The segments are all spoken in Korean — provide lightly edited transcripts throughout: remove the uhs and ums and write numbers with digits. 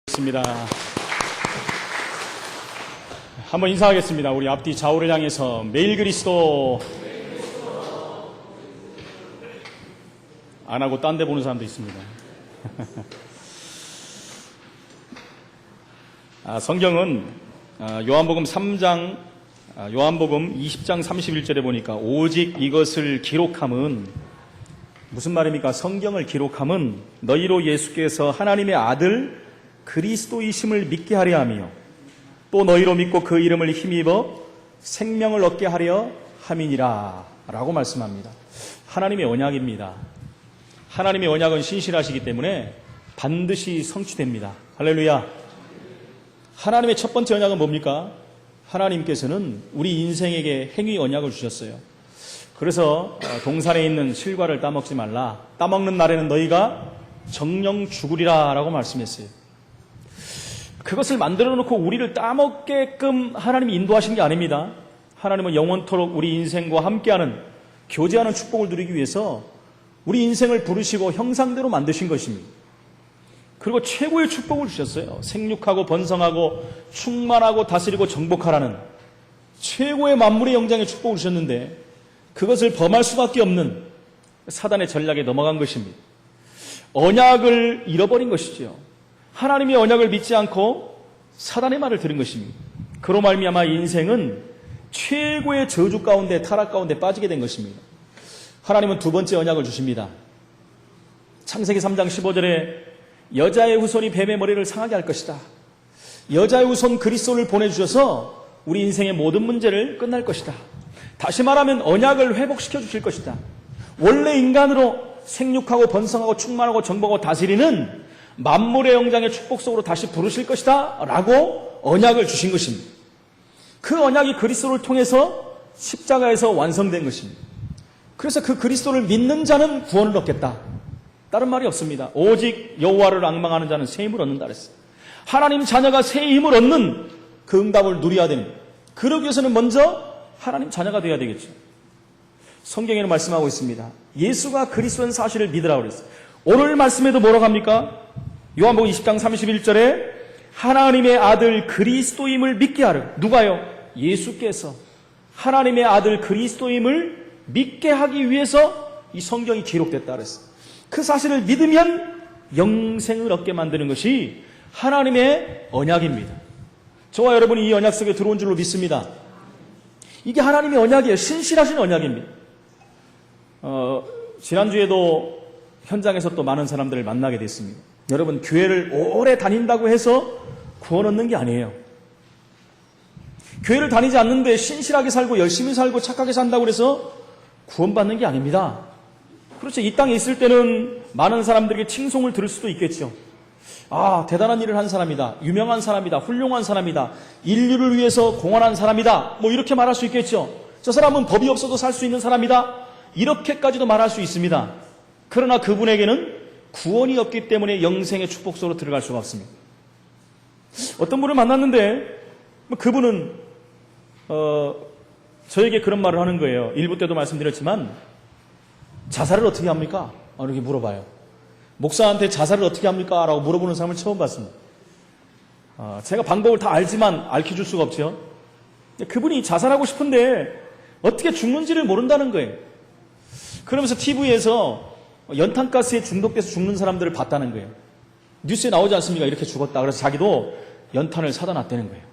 있습니다. 한번 인사하겠습니다. 우리 앞뒤 좌우를 향해서 매일 그리스도 안 하고 딴 데 보는 사람도 있습니다. 성경은 요한복음 3장, 요한복음 20장 31절에 보니까 오직 이것을 기록함은 무슨 말입니까? 성경을 기록함은 너희로 예수께서 하나님의 아들 그리스도이심을 믿게 하려 하며 또 너희로 믿고 그 이름을 힘입어 생명을 얻게 하려 함이니라 라고 말씀합니다. 하나님의 언약입니다. 하나님의 언약은 신실하시기 때문에 반드시 성취됩니다. 할렐루야. 하나님의 첫 번째 언약은 뭡니까? 하나님께서는 우리 인생에게 행위 언약을 주셨어요. 그래서 동산에 있는 실과를 따먹지 말라. 따먹는 날에는 너희가 정령 죽으리라 라고 말씀했어요. 그것을 만들어 놓고 우리를 따먹게끔 하나님이 인도하신 게 아닙니다. 하나님은 영원토록 우리 인생과 함께하는, 교제하는 축복을 누리기 위해서 우리 인생을 부르시고 형상대로 만드신 것입니다. 그리고 최고의 축복을 주셨어요. 생육하고 번성하고 충만하고 다스리고 정복하라는 최고의 만물의 영장의 축복을 주셨는데 그것을 범할 수밖에 없는 사단의 전략에 넘어간 것입니다. 언약을 잃어버린 것이죠. 하나님의 언약을 믿지 않고 사단의 말을 들은 것입니다. 그로 말미암아 인생은 최고의 저주 가운데, 타락 가운데 빠지게 된 것입니다. 하나님은 두 번째 언약을 주십니다. 창세기 3장 15절에 여자의 후손이 뱀의 머리를 상하게 할 것이다. 여자의 후손 그리스도를 보내주셔서 우리 인생의 모든 문제를 끝날 것이다. 다시 말하면 언약을 회복시켜 주실 것이다. 원래 인간으로 생육하고 번성하고 충만하고 정복하고 다스리는 만물의 영장의 축복 속으로 다시 부르실 것이다 라고 언약을 주신 것입니다. 그 언약이 그리스도를 통해서 십자가에서 완성된 것입니다. 그래서 그 그리스도를 믿는 자는 구원을 얻겠다. 다른 말이 없습니다. 오직 여호와를 앙망하는 자는 새 힘을 얻는다 그랬어요. 하나님 자녀가 새 힘을 얻는 그 응답을 누려야 됩니다. 그러기 위해서는 먼저 하나님 자녀가 되어야 되겠죠. 성경에는 말씀하고 있습니다. 예수가 그리스도인 사실을 믿으라고 그랬어요. 오늘 말씀에도 뭐라고 합니까? 요한복음 20장 31절에 하나님의 아들 그리스도임을 믿게 하려. 누가요? 예수께서 하나님의 아들 그리스도임을 믿게 하기 위해서 이 성경이 기록됐다 그랬어요. 그 사실을 믿으면 영생을 얻게 만드는 것이 하나님의 언약입니다. 저와 여러분이 이 언약 속에 들어온 줄로 믿습니다. 이게 하나님의 언약이에요. 신실하신 언약입니다. 지난주에도 현장에서 또 많은 사람들을 만나게 됐습니다. 여러분, 교회를 오래 다닌다고 해서 구원 얻는 게 아니에요. 교회를 다니지 않는데 신실하게 살고 열심히 살고 착하게 산다고 해서 구원받는 게 아닙니다. 그렇죠. 이 땅에 있을 때는 많은 사람들에게 칭송을 들을 수도 있겠죠. 아, 대단한 일을 한 사람이다. 유명한 사람이다. 훌륭한 사람이다. 인류를 위해서 공헌한 사람이다. 뭐 이렇게 말할 수 있겠죠. 저 사람은 법이 없어도 살 수 있는 사람이다. 이렇게까지도 말할 수 있습니다. 그러나 그분에게는 구원이 없기 때문에 영생의 축복 속으로 들어갈 수가 없습니다. 어떤 분을 만났는데 그분은 저에게 그런 말을 하는 거예요. 일부 때도 말씀드렸지만 자살을 어떻게 합니까? 이렇게 물어봐요. 목사한테 자살을 어떻게 합니까? 라고 물어보는 사람을 처음 봤습니다. 제가 방법을 다 알지만 알려줄 수가 없죠. 그분이 자살하고 싶은데 어떻게 죽는지를 모른다는 거예요. 그러면서 TV에서 연탄가스에 중독돼서 죽는 사람들을 봤다는 거예요. 뉴스에 나오지 않습니까? 이렇게 죽었다. 그래서 자기도 연탄을 사다 놨다는 거예요.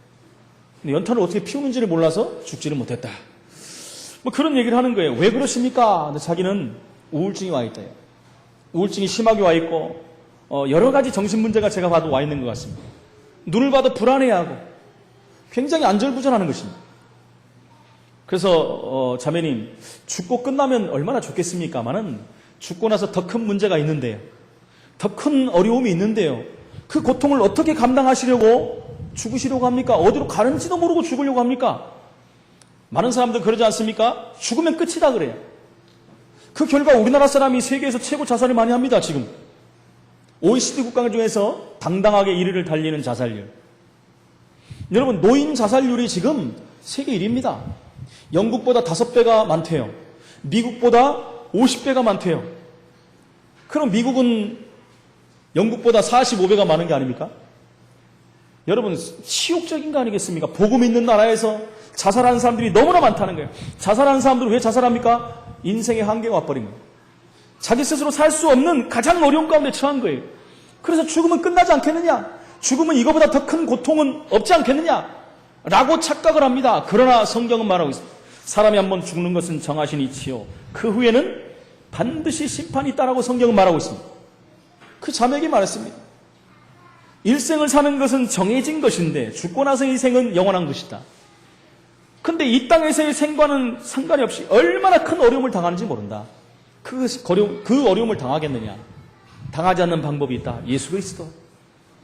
근데 연탄을 어떻게 피우는지를 몰라서 죽지를 못했다. 뭐 그런 얘기를 하는 거예요. 왜 그러십니까? 근데 자기는 우울증이 와 있대요. 우울증이 심하게 와 있고 여러 가지 정신 문제가 제가 봐도 와 있는 것 같습니다. 눈을 봐도 불안해하고 굉장히 안절부절하는 것입니다. 그래서 자매님, 죽고 끝나면 얼마나 좋겠습니까마는 죽고 나서 더 큰 문제가 있는데요. 더 큰 어려움이 있는데요. 그 고통을 어떻게 감당하시려고 죽으시려고 합니까? 어디로 가는지도 모르고 죽으려고 합니까? 많은 사람들 그러지 않습니까? 죽으면 끝이다 그래요. 그 결과 우리나라 사람이 세계에서 최고 자살을 많이 합니다. 지금 OECD 국가 중에서 당당하게 1위를 달리는 자살률. 여러분, 노인 자살률이 지금 세계 1위입니다. 영국보다 5배가 많대요. 미국보다 50배가 많대요. 그럼 미국은 영국보다 45배가 많은 게 아닙니까? 여러분, 치욕적인 거 아니겠습니까? 복음 있는 나라에서 자살하는 사람들이 너무나 많다는 거예요. 자살하는 사람들은 왜 자살합니까? 인생의 한계가 와버린 거예요. 자기 스스로 살 수 없는 가장 어려운 가운데 처한 거예요. 그래서 죽음은 끝나지 않겠느냐? 죽음은 이거보다 더 큰 고통은 없지 않겠느냐? 라고 착각을 합니다. 그러나 성경은 말하고 있습니다. 사람이 한번 죽는 것은 정하신 이치요. 그 후에는 반드시 심판이 있다라고 성경은 말하고 있습니다. 그 자매에게 말했습니다. 일생을 사는 것은 정해진 것인데 죽고 나서의 생은 영원한 것이다. 근데 이 땅에서의 생과는 상관이 없이 얼마나 큰 어려움을 당하는지 모른다. 그 어려움을 당하겠느냐? 당하지 않는 방법이 있다. 예수 그리스도.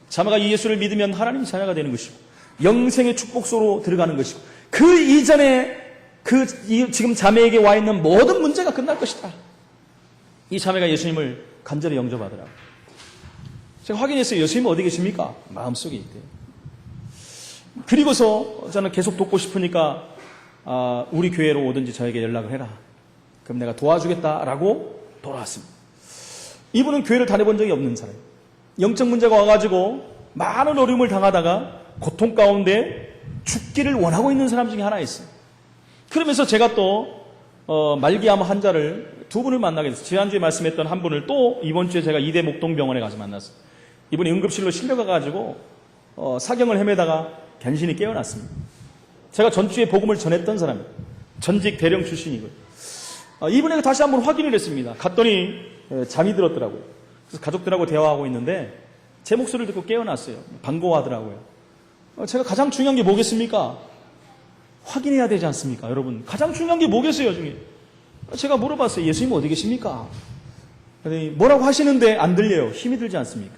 자매가 이 예수를 믿으면 하나님 자녀가 되는 것이고 영생의 축복소로 들어가는 것이고 그 이전에 지금 자매에게 와 있는 모든 문제가 끝날 것이다. 이 자매가 예수님을 간절히 영접하더라고요. 제가 확인했어요. 예수님은 어디 계십니까? 마음속에 있대요. 그리고서 저는 계속 돕고 싶으니까 우리 교회로 오든지 저에게 연락을 해라. 그럼 내가 도와주겠다라고 돌아왔습니다. 이분은 교회를 다녀본 적이 없는 사람. 영적 문제가 와가지고 많은 어려움을 당하다가 고통 가운데 죽기를 원하고 있는 사람 중에 하나였어요. 그러면서 제가 또 말기암 환자를 두 분을 만나게 됐어요. 지난주에 말씀했던 한 분을 또 이번 주에 제가 이대 목동병원에 가서 만났어요. 이분이 응급실로 실려가가지고 사경을 헤매다가 간신히 깨어났습니다. 제가 전주에 복음을 전했던 사람이에요. 전직 대령 출신이고요. 이분에게 다시 한번 확인을 했습니다. 갔더니 잠이 들었더라고요. 그래서 가족들하고 대화하고 있는데 제 목소리를 듣고 깨어났어요. 반가워하더라고요. 제가 가장 중요한 게 뭐겠습니까? 확인해야 되지 않습니까? 여러분, 가장 중요한 게 뭐겠어요, 중에? 제가 물어봤어요. 예수님 어디 계십니까? 그랬더니 뭐라고 하시는데 안 들려요. 힘이 들지 않습니까?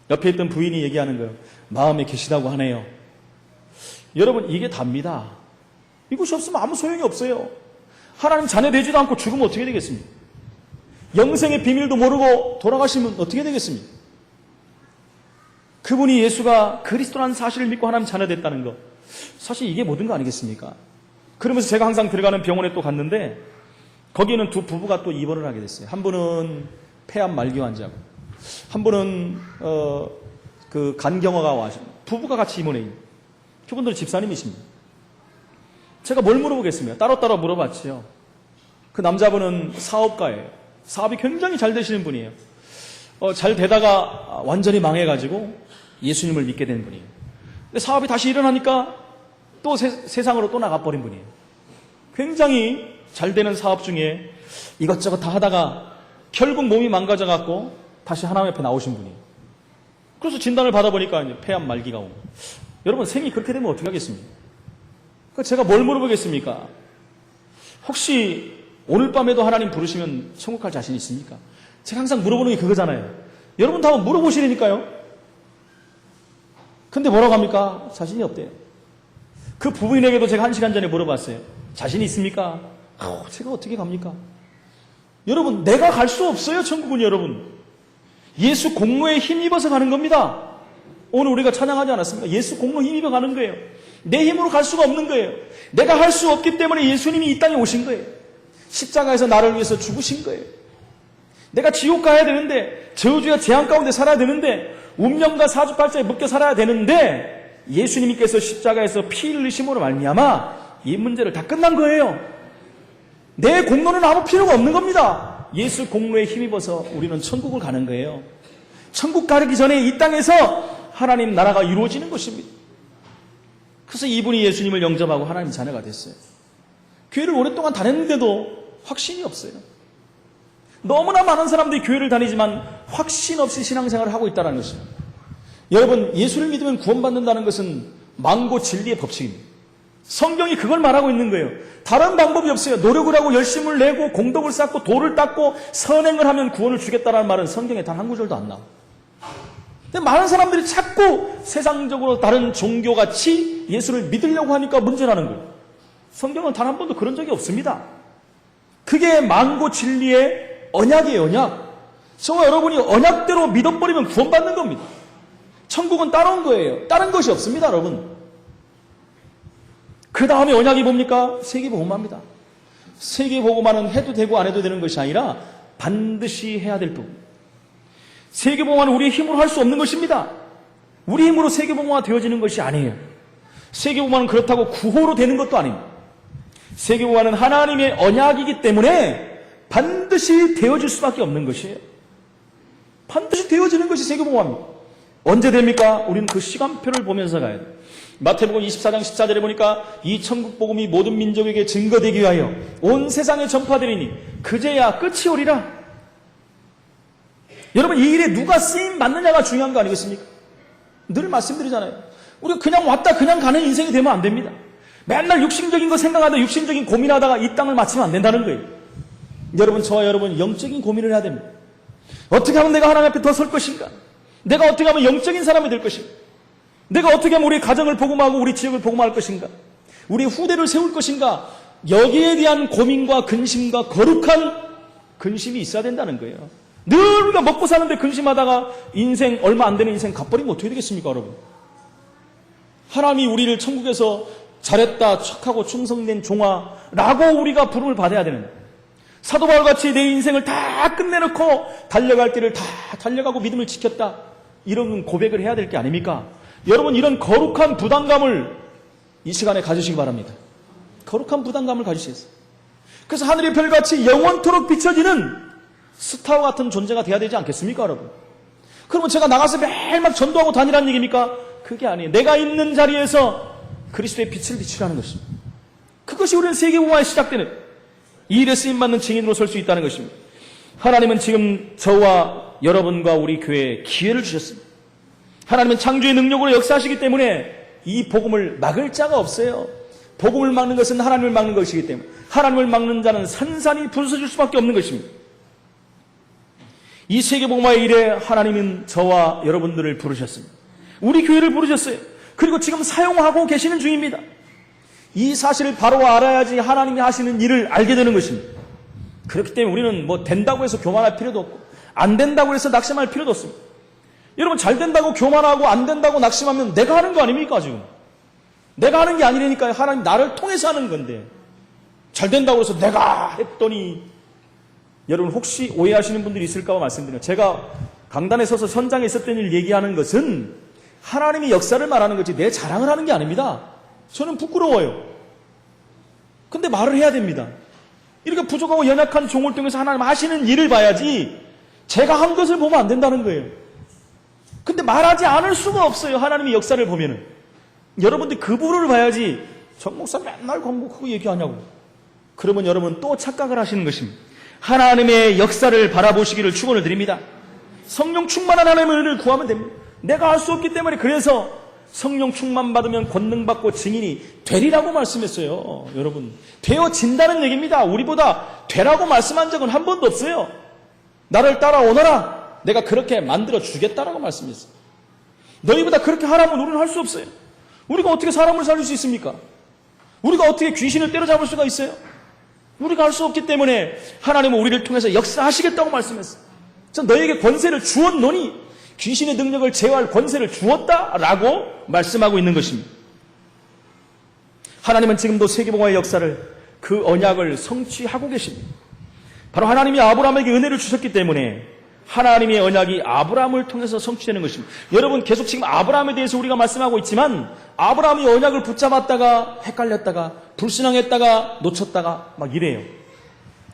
옆에 있던 부인이 얘기하는 거예요. 마음에 계시다고 하네요. 여러분, 이게 답니다. 이것이 없으면 아무 소용이 없어요. 하나님 자녀 되지도 않고 죽으면 어떻게 되겠습니까? 영생의 비밀도 모르고 돌아가시면 어떻게 되겠습니까? 그분이 예수가 그리스도라는 사실을 믿고 하나님 자녀 됐다는 것. 사실 이게 모든 거 아니겠습니까? 그러면서 제가 항상 들어가는 병원에 또 갔는데 거기는 두 부부가 또 입원을 하게 됐어요. 한 분은 폐암 말기 환자고 한 분은 그 간경화가 와서 부부가 같이 입원해 있는 그분들 집사님이십니다. 제가 뭘 물어보겠습니까? 따로따로 물어봤지요. 그 남자분은 사업가예요. 사업이 굉장히 잘 되시는 분이에요. 잘 되다가 완전히 망해가지고 예수님을 믿게 된 분이에요. 근데 사업이 다시 일어나니까 또 세상으로 또 나가버린 분이에요. 굉장히 잘 되는 사업 중에 이것저것 다 하다가 결국 몸이 망가져갖고 다시 하나님 앞에 나오신 분이에요. 그래서 진단을 받아보니까 이제 폐암 말기가 온 거예요. 여러분, 생이 그렇게 되면 어떻게 하겠습니까? 제가 뭘 물어보겠습니까? 혹시 오늘 밤에도 하나님 부르시면 천국 갈 자신 있습니까? 제가 항상 물어보는 게 그거잖아요. 여러분도 한번 물어보시라니까요. 근데 뭐라고 합니까? 자신이 없대요. 그 부부인에게도 제가 1시간 전에 물어봤어요. 자신이 있습니까? 제가 어떻게 갑니까? 여러분, 내가 갈 수 없어요, 천국은 여러분. 예수 공로에 힘입어서 가는 겁니다. 오늘 우리가 찬양하지 않았습니까? 예수 공로 힘입어 가는 거예요. 내 힘으로 갈 수가 없는 거예요. 내가 할 수 없기 때문에 예수님이 이 땅에 오신 거예요. 십자가에서 나를 위해서 죽으신 거예요. 내가 지옥 가야 되는데, 저주와 재앙 가운데 살아야 되는데, 운명과 사주팔자에 묶여 살아야 되는데, 예수님께서 십자가에서 피 흘리심으로 말미암아 이 문제를 다 끝난 거예요. 내 공로는 아무 필요가 없는 겁니다. 예수 공로에 힘입어서 우리는 천국을 가는 거예요. 천국 가기 전에 이 땅에서 하나님 나라가 이루어지는 것입니다. 그래서 이분이 예수님을 영접하고 하나님 자녀가 됐어요. 교회를 오랫동안 다녔는데도 확신이 없어요. 너무나 많은 사람들이 교회를 다니지만 확신 없이 신앙생활을 하고 있다는 것입니다. 여러분, 예수를 믿으면 구원받는다는 것은 망고 진리의 법칙입니다. 성경이 그걸 말하고 있는 거예요. 다른 방법이 없어요. 노력을 하고 열심을 내고 공덕을 쌓고 도를 닦고 선행을 하면 구원을 주겠다는 말은 성경에 단 한 구절도 안 나와요. 근데 많은 사람들이 자꾸 세상적으로 다른 종교같이 예수를 믿으려고 하니까 문제라는 거예요. 성경은 단 한 번도 그런 적이 없습니다. 그게 망고 진리의 언약이에요, 언약. 저와 여러분이 언약대로 믿어버리면 구원받는 겁니다. 천국은 따라온 거예요. 다른 것이 없습니다, 여러분. 그 다음에 언약이 뭡니까? 세계복음화입니다. 세계복음화는 해도 되고 안 해도 되는 것이 아니라 반드시 해야 될 부분. 세계복음화는 우리의 힘으로 할 수 없는 것입니다. 우리 힘으로 세계복음화 되어지는 것이 아니에요. 세계복음화는 그렇다고 구호로 되는 것도 아닙니다. 세계복음화는 하나님의 언약이기 때문에 반드시 되어질 수밖에 없는 것이에요. 반드시 되어지는 것이 세계복음화입니다. 언제 됩니까? 우리는 그 시간표를 보면서 가야 돼요. 마태복음 24장 14절에 보니까 이 천국복음이 모든 민족에게 증거되기 위하여 온 세상에 전파되리니 그제야 끝이 오리라. 여러분, 이 일에 누가 쓰임 받느냐가 중요한 거 아니겠습니까? 늘 말씀드리잖아요. 우리가 그냥 왔다 그냥 가는 인생이 되면 안 됩니다. 맨날 육신적인 거 생각하다 육신적인 고민하다가 이 땅을 마치면 안 된다는 거예요. 여러분, 저와 여러분 영적인 고민을 해야 됩니다. 어떻게 하면 내가 하나님 앞에 더 설 것인가? 내가 어떻게 하면 영적인 사람이 될 것인가? 내가 어떻게 하면 우리 가정을 복음하고 우리 지역을 복음할 것인가? 우리 후대를 세울 것인가? 여기에 대한 고민과 근심과 거룩한 근심이 있어야 된다는 거예요. 늘 우리가 먹고 사는데 근심하다가 인생 얼마 안 되는 인생 갚버리면 어떻게 되겠습니까, 여러분? 하나님이 우리를 천국에서 잘했다, 착하고 충성된 종아라고 우리가 부름을 받아야 되는, 사도 바울같이 내 인생을 다 끝내놓고 달려갈 길을 다 달려가고 믿음을 지켰다, 이런 고백을 해야 될 게 아닙니까? 여러분, 이런 거룩한 부담감을 이 시간에 가지시기 바랍니다. 거룩한 부담감을 가지시겠어요. 그래서 하늘의 별같이 영원토록 비춰지는 스타와 같은 존재가 돼야 되지 않겠습니까, 여러분? 그러면 제가 나가서 매일 막 전도하고 다니라는 얘기입니까? 그게 아니에요. 내가 있는 자리에서 그리스도의 빛을 비추라는 것입니다. 그것이 우리는 세계복음화에 시작되는 이 일에 쓰임받는 증인으로 설 수 있다는 것입니다. 하나님은 지금 저와 여러분과 우리 교회에 기회를 주셨습니다. 하나님은 창조의 능력으로 역사하시기 때문에 이 복음을 막을 자가 없어요. 복음을 막는 것은 하나님을 막는 것이기 때문에 하나님을 막는 자는 산산이 부서질 수밖에 없는 것입니다. 이 세계복음화의 일에 하나님은 저와 여러분들을 부르셨습니다. 우리 교회를 부르셨어요. 그리고 지금 사용하고 계시는 중입니다. 이 사실을 바로 알아야지 하나님이 하시는 일을 알게 되는 것입니다. 그렇기 때문에 우리는 뭐 된다고 해서 교만할 필요도 없고 안 된다고 해서 낙심할 필요도 없습니다. 여러분, 잘 된다고 교만하고 안 된다고 낙심하면 내가 하는 거 아닙니까, 지금? 내가 하는 게 아니라니까요. 하나님 나를 통해서 하는 건데. 잘 된다고 해서 내가 했더니, 여러분 혹시 오해하시는 분들이 있을까 봐 말씀드려요. 제가 강단에 서서 현장에 있었던 일 얘기하는 것은 하나님이 역사를 말하는 거지 내 자랑을 하는 게 아닙니다. 저는 부끄러워요. 근데 말을 해야 됩니다. 이렇게 부족하고 연약한 종을 통해서 하나님 하시는 일을 봐야지 제가 한 것을 보면 안 된다는 거예요. 근데 말하지 않을 수가 없어요. 하나님의 역사를 보면은. 여러분들 그 부분을 봐야지 정 목사 맨날 광고하고 얘기하냐고. 그러면 여러분 또 착각을 하시는 것입니다. 하나님의 역사를 바라보시기를 축원을 드립니다. 성령 충만한 하나님의 은혜를 구하면 됩니다. 내가 할 수 없기 때문에 그래서 성령 충만 받으면 권능 받고 증인이 되리라고 말씀했어요. 여러분, 되어진다는 얘기입니다. 우리보다 되라고 말씀한 적은 한 번도 없어요. 나를 따라오너라. 내가 그렇게 만들어 주겠다라고 말씀했어요. 너희보다 그렇게 하라면 우리는 할 수 없어요. 우리가 어떻게 사람을 살릴 수 있습니까? 우리가 어떻게 귀신을 때려잡을 수가 있어요? 우리가 할 수 없기 때문에 하나님은 우리를 통해서 역사하시겠다고 말씀했어요. 저 너희에게 권세를 주었노니, 귀신의 능력을 제어할 권세를 주었다라고 말씀하고 있는 것입니다. 하나님은 지금도 세계복음화의 역사를, 그 언약을 성취하고 계십니다. 바로 하나님이 아브라함에게 은혜를 주셨기 때문에 하나님의 언약이 아브라함을 통해서 성취되는 것입니다. 여러분, 계속 지금 아브라함에 대해서 우리가 말씀하고 있지만 아브라함이 언약을 붙잡았다가 헷갈렸다가 불신앙했다가 놓쳤다가 막 이래요.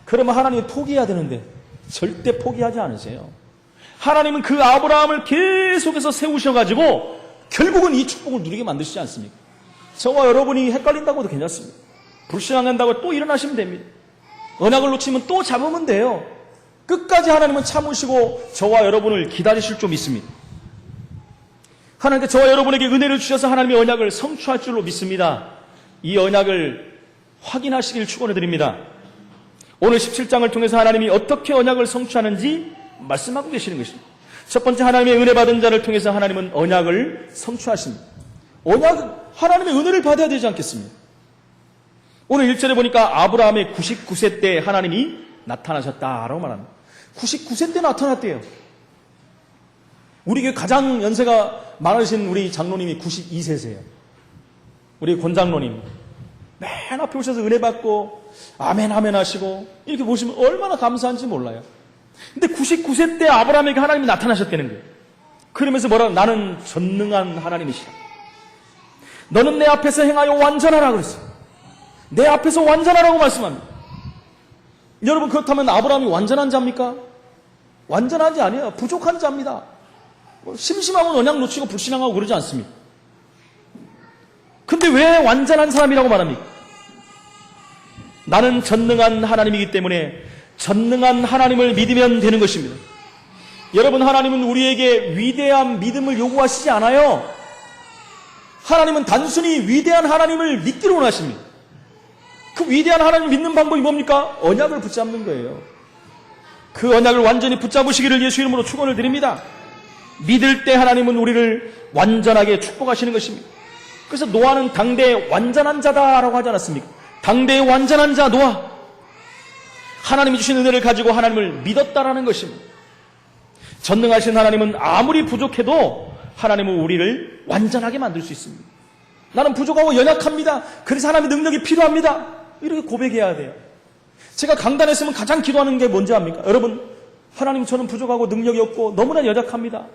그러면 하나님이 포기해야 되는데 절대 포기하지 않으세요. 하나님은 그 아브라함을 계속해서 세우셔가지고 결국은 이 축복을 누리게 만드시지 않습니까? 저와 여러분이 헷갈린다고도 괜찮습니다. 불신앙한다고 또 일어나시면 됩니다. 언약을 놓치면 또 잡으면 돼요. 끝까지 하나님은 참으시고 저와 여러분을 기다리실 줄 믿습니다. 하나님께 저와 여러분에게 은혜를 주셔서 하나님의 언약을 성취할 줄로 믿습니다. 이 언약을 확인하시길 축원해 드립니다. 오늘 17장을 통해서 하나님이 어떻게 언약을 성취하는지 말씀하고 계시는 것입니다. 첫 번째, 하나님의 은혜 받은 자를 통해서 하나님은 언약을 성취하십니다. 언약은 하나님의 은혜를 받아야 되지 않겠습니까? 오늘 1절에 보니까 아브라함의 99세 때 하나님이 나타나셨다라고 말합니다. 99세 때 나타났대요. 우리 교회 가장 연세가 많으신 우리 장로님이 92세세요. 우리 권장로님. 맨 앞에 오셔서 은혜 받고 아멘 아멘 하시고 이렇게 보시면 얼마나 감사한지 몰라요. 근데 99세 때 아브라함에게 하나님이 나타나셨다는 거예요. 그러면서 뭐라, 나는 전능한 하나님이시라. 너는 내 앞에서 행하여 완전하라 그랬어요. 내 앞에서 완전하라고 말씀합니다. 여러분, 그렇다면 아브라함이 완전한 자입니까? 완전한 자 아니에요. 부족한 자입니다. 심심하면 언약 놓치고 불신앙하고 그러지 않습니다. 근데 왜 완전한 사람이라고 말합니까? 나는 전능한 하나님이기 때문에 전능한 하나님을 믿으면 되는 것입니다. 여러분, 하나님은 우리에게 위대한 믿음을 요구하시지 않아요. 하나님은 단순히 위대한 하나님을 믿기를 원하십니다. 그 위대한 하나님을 믿는 방법이 뭡니까? 언약을 붙잡는 거예요. 그 언약을 완전히 붙잡으시기를 예수 이름으로 축원을 드립니다. 믿을 때 하나님은 우리를 완전하게 축복하시는 것입니다. 그래서 노아는 당대의 완전한 자다라고 하지 않았습니까? 당대의 완전한 자 노아. 하나님이 주신 은혜를 가지고 하나님을 믿었다라는 것입니다. 전능하신 하나님은 아무리 부족해도 하나님은 우리를 완전하게 만들 수 있습니다. 나는 부족하고 연약합니다. 그래서 하나님의 능력이 필요합니다. 이렇게 고백해야 돼요. 제가 강단에 있으면 가장 기도하는 게 뭔지 압니까? 여러분, 하나님, 저는 부족하고 능력이 없고 너무나 연약합니다.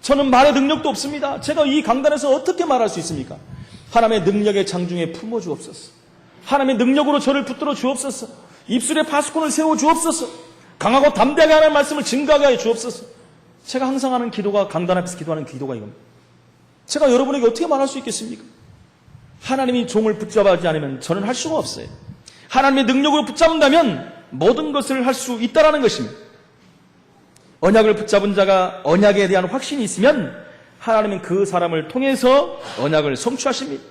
저는 말의 능력도 없습니다. 제가 이 강단에서 어떻게 말할 수 있습니까? 하나님의 능력의 장중에 품어 주옵소서. 하나님의 능력으로 저를 붙들어 주옵소서. 입술에 파수꾼을 세워 주옵소서. 강하고 담대하게 하는 말씀을 증가하게 하여 주옵소서. 제가 항상 하는 기도가, 강단 앞에서 기도하는 기도가 이겁니다. 제가 여러분에게 어떻게 말할 수 있겠습니까? 하나님이 종을 붙잡지 않으면 저는 할 수가 없어요. 하나님의 능력으로 붙잡는다면 모든 것을 할 수 있다라는 것입니다. 언약을 붙잡은 자가 언약에 대한 확신이 있으면 하나님은 그 사람을 통해서 언약을 성취하십니다.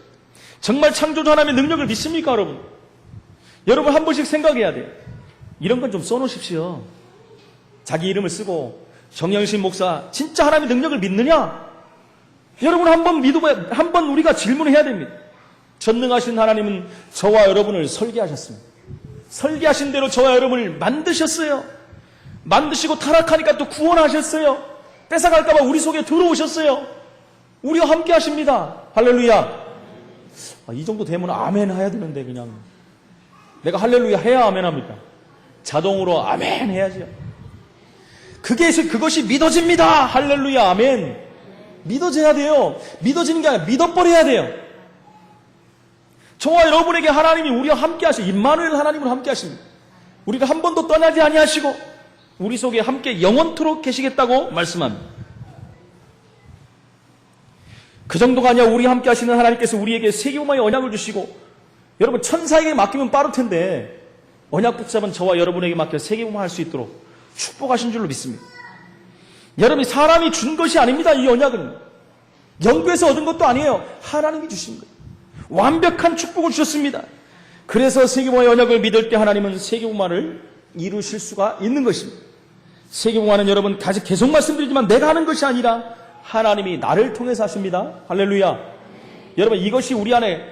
정말 창조주 하나님의 능력을 믿습니까, 여러분? 여러분, 한 번씩 생각해야 돼요. 이런 건 좀 써놓으십시오. 자기 이름을 쓰고, 정영신 목사, 진짜 하나님의 능력을 믿느냐? 여러분, 한번 우리가 질문을 해야 됩니다. 전능하신 하나님은 저와 여러분을 설계하셨습니다. 설계하신 대로 저와 여러분을 만드셨어요. 만드시고 타락하니까 또 구원하셨어요. 뺏어갈까봐 우리 속에 들어오셨어요. 우리와 함께 하십니다. 할렐루야. 이 정도 되면 아멘 해야 되는데, 그냥 내가 할렐루야 해야 아멘 합니까? 자동으로 아멘 해야죠. 그것이 믿어집니다. 할렐루야, 아멘. 믿어져야 돼요. 믿어지는 게 아니라 믿어버려야 돼요. 저와 여러분에게 하나님이 우리와 함께 하시고, 임마누엘 하나님으로 함께 하십니다. 우리를 한 번도 떠나지 아니하시고 우리 속에 함께 영원토록 계시겠다고 말씀합니다. 그 정도가 아니라 우리 함께 하시는 하나님께서 우리에게 세계복음의 언약을 주시고, 여러분, 천사에게 맡기면 빠를 텐데 언약 붙잡은 저와 여러분에게 맡겨 세계복음 할 수 있도록 축복하신 줄로 믿습니다. 여러분이 사람이 준 것이 아닙니다. 이 언약은 영구에서 얻은 것도 아니에요. 하나님이 주신 거예요. 완벽한 축복을 주셨습니다. 그래서 세계복음의 언약을 믿을 때 하나님은 세계복음화를 이루실 수가 있는 것입니다. 세계복음화는 여러분, 계속 말씀드리지만 내가 하는 것이 아니라 하나님이 나를 통해서 하십니다. 할렐루야. 여러분, 이것이 우리 안에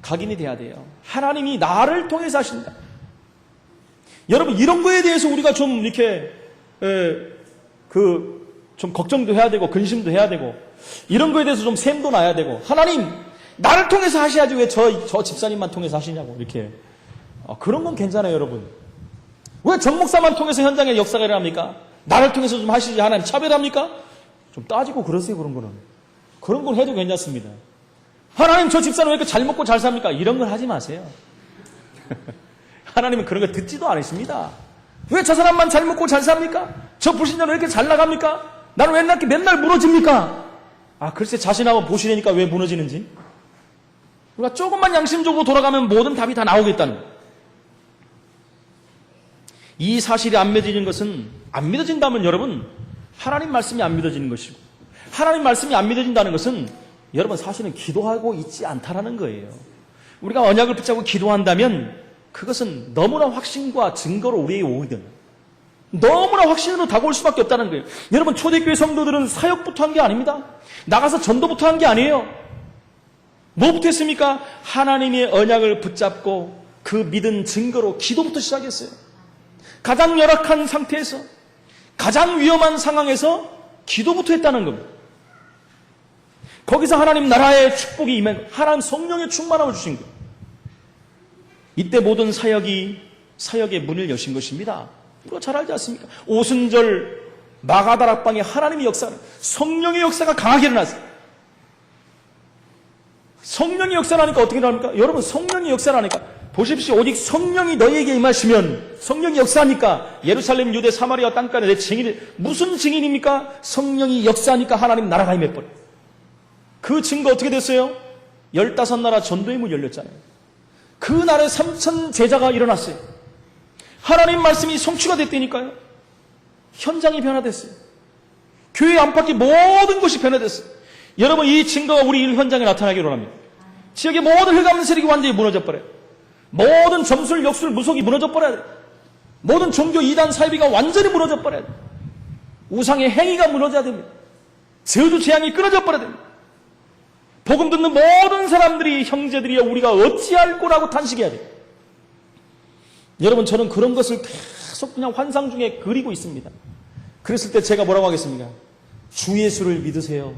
각인이 돼야 돼요. 하나님이 나를 통해서 하신다. 여러분, 이런 거에 대해서 우리가 좀 이렇게 좀 걱정도 해야 되고 근심도 해야 되고, 이런 거에 대해서 좀 샘도 나야 되고, 하나님 나를 통해서 하셔야지 왜 저 집사님만 통해서 하시냐고, 이렇게. 그런 건 괜찮아요. 여러분, 왜 정 목사만 통해서 현장에 역사가 일어납니까? 나를 통해서 좀 하시지 하나님 차별합니까? 좀 따지고 그러세요. 그런 건 해도 괜찮습니다. 하나님, 저 집사는 왜 이렇게 잘 먹고 잘 삽니까? 이런 걸 하지 마세요. 하나님은 그런 거 듣지도 않으십니다. 왜 저 사람만 잘 먹고 잘 삽니까? 저 불신자는 왜 이렇게 잘 나갑니까? 나는 왜 이렇게 맨날 무너집니까? 글쎄, 자신하고 보시려니까 왜 무너지는지. 우리가 조금만 양심적으로 돌아가면 모든 답이 다 나오겠다는 거예요. 이 사실이 안 믿어지는 것은, 안 믿어진다면 여러분, 하나님 말씀이 안 믿어지는 것이고, 하나님 말씀이 안 믿어진다는 것은 여러분, 사실은 기도하고 있지 않다라는 거예요. 우리가 언약을 붙잡고 기도한다면 그것은 너무나 확신과 증거로 우리에게 오거든요. 너무나 확신으로 다가올 수밖에 없다는 거예요. 여러분, 초대교회 성도들은 사역부터 한 게 아닙니다. 나가서 전도부터 한 게 아니에요. 뭐부터 했습니까? 하나님의 언약을 붙잡고 그 믿은 증거로 기도부터 시작했어요. 가장 열악한 상태에서, 가장 위험한 상황에서 기도부터 했다는 겁니다. 거기서 하나님 나라의 축복이 임한, 하나님 성령의 충만함을 주신 거예요. 이때 모든 사역의 문을 여신 것입니다. 우리가 잘 알지 않습니까? 오순절 마가다락방에 하나님의 역사는 성령의 역사가 강하게 일어났어요. 성령의 역사라니까 어떻게 일어납니까? 여러분, 성령의 역사라니까 보십시오. 오직 성령이 너희에게 임하시면 성령이 역사하니까 예루살렘, 유대, 사마리아 땅가에 내 증인이 무슨 증인입니까? 성령이 역사하니까 하나님 나라가 임해버려. 그 증거 어떻게 됐어요? 15나라 전도의 문 열렸잖아요. 그 날에 3천 제자가 일어났어요. 하나님 말씀이 성취가 됐다니까요. 현장이 변화됐어요. 교회 안팎의 모든 것이 변화됐어요. 여러분, 이 증거가 우리 일 현장에 나타나기로 합니다. 지역의 모든 흑암 세력이 완전히 무너져 버려요. 모든 점술, 역술, 무속이 무너져 버려야 돼요. 모든 종교 이단 사이비가 완전히 무너져 버려야 돼요. 우상의 행위가 무너져야 됩니다. 저주 재앙이 끊어져 버려야 됩니다. 복음 듣는 모든 사람들이 형제들이여 우리가 어찌할 거라고 탄식해야 돼요. 여러분, 저는 그런 것을 계속 그냥 환상 중에 그리고 있습니다. 그랬을 때 제가 뭐라고 하겠습니까? 주 예수를 믿으세요.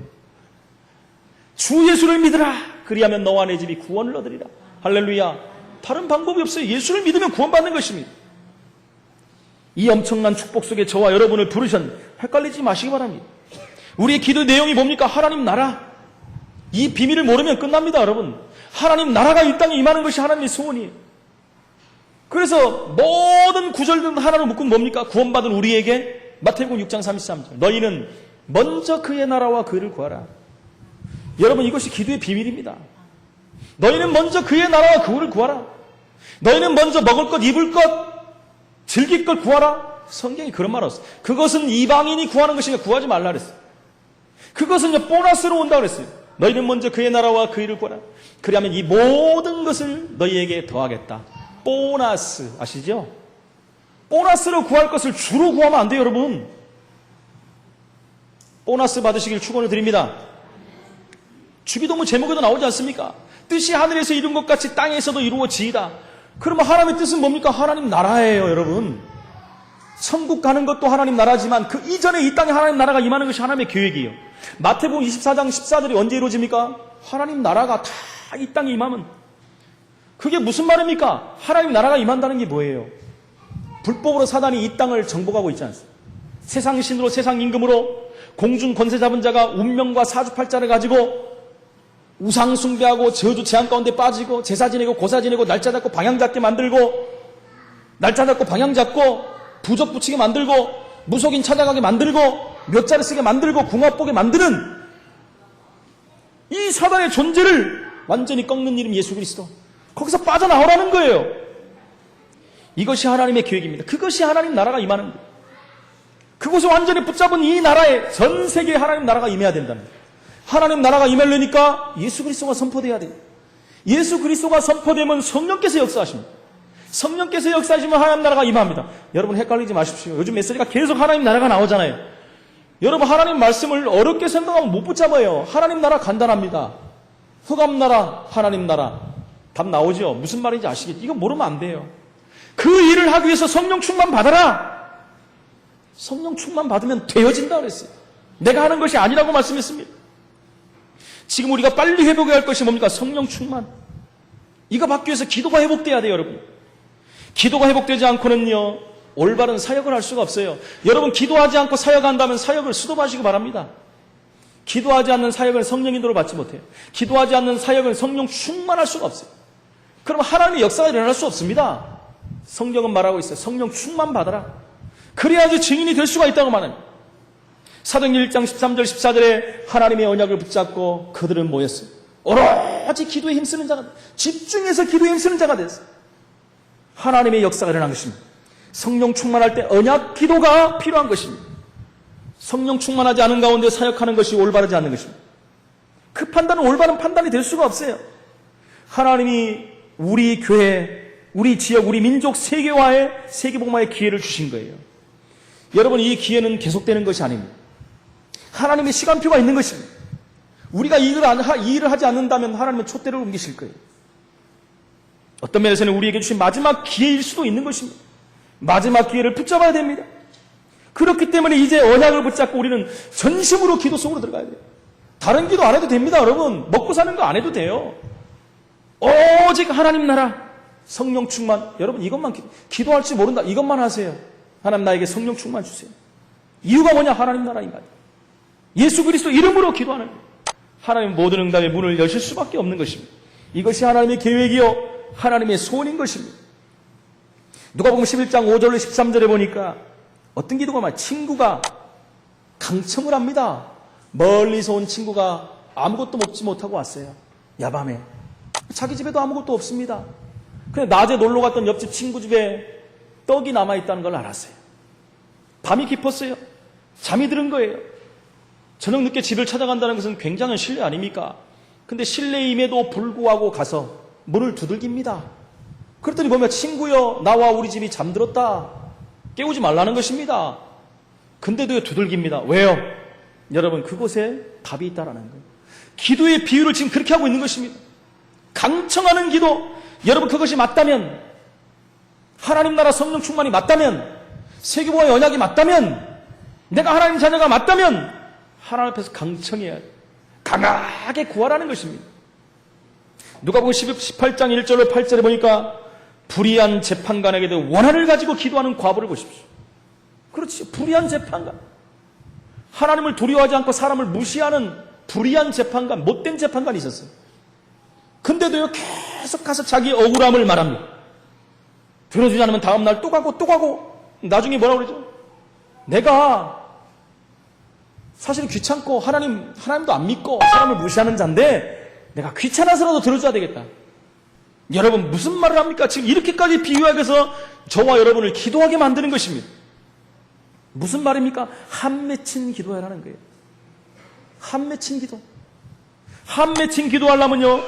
주 예수를 믿으라. 그리하면 너와 내 집이 구원을 얻으리라. 할렐루야. 다른 방법이 없어요. 예수를 믿으면 구원받는 것입니다. 이 엄청난 축복 속에 저와 여러분을 부르셨는데 헷갈리지 마시기 바랍니다. 우리의 기도 내용이 뭡니까? 하나님 나라. 이 비밀을 모르면 끝납니다, 여러분. 하나님 나라가 이 땅에 임하는 것이 하나님의 소원이에요. 그래서 모든 구절들은 하나로 묶은 뭡니까? 구원받은 우리에게 마태복음 6장 33절 너희는 먼저 그의 나라와 그를 구하라. 여러분, 이것이 기도의 비밀입니다. 너희는 먼저 그의 나라와 그를 구하라. 너희는 먼저 먹을 것, 입을 것, 즐길 것 구하라. 성경이 그런 말 없어요. 그것은 이방인이 구하는 것이니까 구하지 말라 그랬어요. 그것은 보너스로 온다고 그랬어요. 너희는 먼저 그의 나라와 그 일을 구하라. 그리하면 이 모든 것을 너희에게 더하겠다. 보너스 아시죠? 보너스로 구할 것을 주로 구하면 안 돼요, 여러분. 보너스 받으시길 축원을 드립니다. 주기도문 제목에도 나오지 않습니까? 뜻이 하늘에서 이룬 것 같이 땅에서도 이루어지이다. 그러면 하나님의 뜻은 뭡니까? 하나님 나라예요, 여러분. 천국 가는 것도 하나님 나라지만 그 이전에 이 땅에 하나님 나라가 임하는 것이 하나님의 계획이에요. 마태복음 24장 14절이 언제 이루어집니까? 하나님 나라가 다 이 땅에 임하면. 그게 무슨 말입니까? 하나님 나라가 임한다는 게 뭐예요? 불법으로 사단이 이 땅을 정복하고 있지 않습니까? 세상 신으로 세상 임금으로 공중 권세 잡은 자가 운명과 사주팔자를 가지고 우상 숭배하고 저주 재앙 가운데 빠지고 제사 지내고 고사 지내고 날짜 잡고 방향 잡게 만들고 날짜 잡고 방향 잡고 부적 붙이게 만들고 무속인 찾아가게 만들고 몇 자를 쓰게 만들고 궁합 보게 만드는 이 사단의 존재를 완전히 꺾는 이름 예수 그리스도. 거기서 빠져나오라는 거예요. 이것이 하나님의 계획입니다. 그것이 하나님 나라가 임하는 거예요. 그곳을 완전히 붙잡은 이 나라에 전 세계에 하나님 나라가 임해야 된답니다. 하나님 나라가 임하려니까 예수 그리스도가 선포돼야 돼요. 예수 그리스도가 선포되면 성령께서 역사하십니다. 성령께서 역사하시면 하나님 나라가 임합니다. 여러분 헷갈리지 마십시오. 요즘 메시지가 계속 하나님 나라가 나오잖아요. 여러분 하나님 말씀을 어렵게 생각하면 못 붙잡아요. 하나님 나라 간단합니다. 흑암 나라, 하나님 나라. 답 나오죠? 무슨 말인지 아시겠죠? 이거 모르면 안 돼요. 그 일을 하기 위해서 성령 충만 받아라. 성령 충만 받으면 되어진다 그랬어요. 내가 하는 것이 아니라고 말씀했습니다. 지금 우리가 빨리 회복해야 할 것이 뭡니까? 성령 충만. 이거 받기 위해서 기도가 회복돼야 돼요, 여러분. 기도가 회복되지 않고는요, 올바른 사역을 할 수가 없어요. 여러분, 기도하지 않고 사역한다면 사역을 수도하시기 바랍니다. 기도하지 않는 사역은 성령 인도를 받지 못해요. 기도하지 않는 사역은 성령 충만할 수가 없어요. 그럼 하나님의 역사가 일어날 수 없습니다. 성경은 말하고 있어요. 성령 충만 받아라. 그래야지 증인이 될 수가 있다고 말합니다. 사도행전 1장 13절 14절에 하나님의 언약을 붙잡고 그들은 모였어요. 오로지 기도에 힘쓰는 자가 집중해서 기도에 힘쓰는 자가 됐어요. 하나님의 역사가 일어난 것입니다. 성령 충만할 때 언약 기도가 필요한 것입니다. 성령 충만하지 않은 가운데 사역하는 것이 올바르지 않는 것입니다. 그 판단은 올바른 판단이 될 수가 없어요. 하나님이 우리 교회, 우리 지역, 우리 민족 세계화에 세계복음화의 기회를 주신 거예요. 여러분, 이 기회는 계속되는 것이 아닙니다. 하나님의 시간표가 있는 것입니다. 우리가 이 일을 하지 않는다면 하나님은 촛대를 옮기실 거예요. 어떤 면에서는 우리에게 주신 마지막 기회일 수도 있는 것입니다. 마지막 기회를 붙잡아야 됩니다. 그렇기 때문에 이제 언약을 붙잡고 우리는 전심으로 기도 속으로 들어가야 돼요. 다른 기도 안 해도 됩니다, 여러분. 먹고 사는 거 안 해도 돼요. 오직 하나님 나라, 성령 충만. 여러분, 이것만 기도할 줄 모른다. 이것만 하세요. 하나님 나에게 성령 충만 주세요. 이유가 뭐냐? 하나님 나라입니다. 예수 그리스도 이름으로 기도하는 거예요. 하나님 모든 응답의 문을 여실 수밖에 없는 것입니다. 이것이 하나님의 계획이요 하나님의 소원인 것입니다. 누가복음 11장 5절로 13절에 보니까 어떤 기도가 막 친구가 강청을 합니다. 멀리서 온 친구가 아무것도 먹지 못하고 왔어요. 야밤에. 자기 집에도 아무것도 없습니다. 그냥 낮에 놀러 갔던 옆집 친구 집에 떡이 남아있다는 걸 알았어요. 밤이 깊었어요. 잠이 들은 거예요. 저녁 늦게 집을 찾아간다는 것은 굉장한 신뢰 아닙니까? 근데 신뢰임에도 불구하고 가서 문을 두들깁니다. 그랬더니 보면 친구여 나와 우리 집이 잠들었다. 깨우지 말라는 것입니다. 근데도 두들깁니다. 왜요? 여러분 그곳에 답이 있다라는 거예요. 기도의 비유를 지금 그렇게 하고 있는 것입니다. 강청하는 기도. 여러분 그것이 맞다면 하나님 나라 성령 충만이 맞다면 세계보화의 언약이 맞다면 내가 하나님 자녀가 맞다면 하나님 앞에서 강청해야 해요. 강하게 구하라는 것입니다. 누가복음 18장 1절로 8절에 보니까 불의한 재판관에게도 원한을 가지고 기도하는 과부를 보십시오. 그렇지. 불의한 재판관. 하나님을 두려워하지 않고 사람을 무시하는 불의한 재판관, 못된 재판관이 있었어요. 근데도요 계속 가서 자기 억울함을 말합니다. 들어주지 않으면 다음날 또 가고 나중에 뭐라고 그러죠? 내가 사실 귀찮고 하나님도 안 믿고 사람을 무시하는 자인데 내가 귀찮아서라도 들어줘야 되겠다. 여러분 무슨 말을 합니까? 지금 이렇게까지 비유하기 위해서 저와 여러분을 기도하게 만드는 것입니다. 무슨 말입니까? 한 맺힌 기도하라는 거예요. 한 맺힌 기도. 한 맺힌 기도하려면요